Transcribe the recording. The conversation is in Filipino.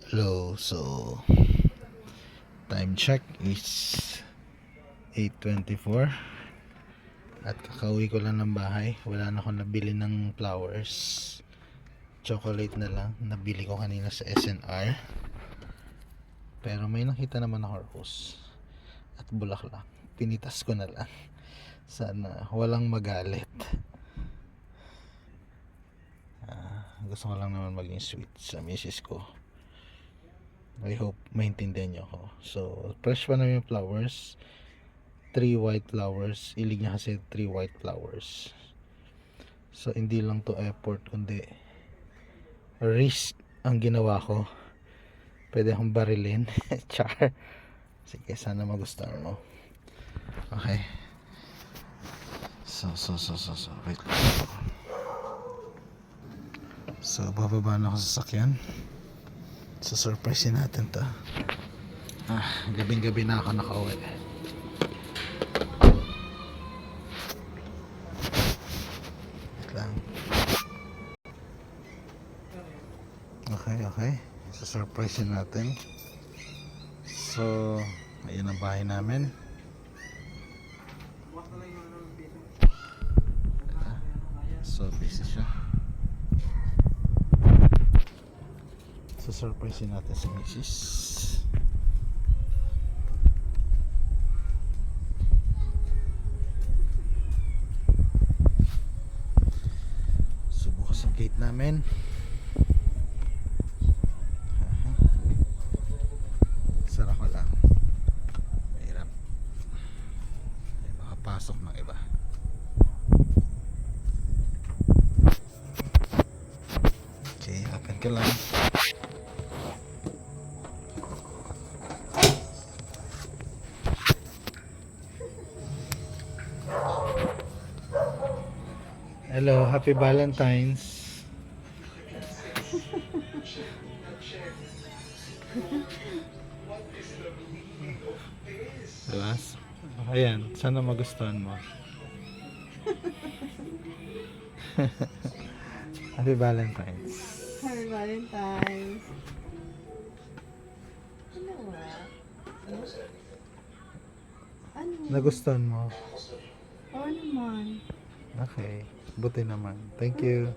Hello, so time check is 8:24 at kakauwi ko lang ng bahay. Wala na akong nabili ng flowers, chocolate na lang nabili ko kanina sa SNR, pero may nakita naman ako rose at bulaklak. Pinitas ko na lang, sana walang magalit. Gusto ko lang naman maging sweet sa misis ko. I hope maintindihan niyo ako. So, fresh pa naman yung flowers. 3 white flowers. Ilig niya kasi 3 white flowers. So, hindi lang to effort, kundi risk ang ginawa ko. Pwede akong barilin. Char. Sige, sana magustuhan mo. Okay. So. Wait lang. So, bababa na ako sa sakyan. So, surprise natin to. Gabing-gabi na ako nakauwi. Wait lang. Okay. So, surprise natin. So, ayun ang bahay namin. So, busy siya. So, surprise natin si Mrs. So, bukas ang gate namin. Sara ko lang. Mahirap. May makapasok ng iba. Okay, open ka lang. Hello, happy Valentine's. Diba? Ayan, sana magustuhan mo. Happy Valentine's. Happy Valentine's. Ano ba? Ano? Nagustuhan mo? Oo naman. Okay, buti naman. Thank you.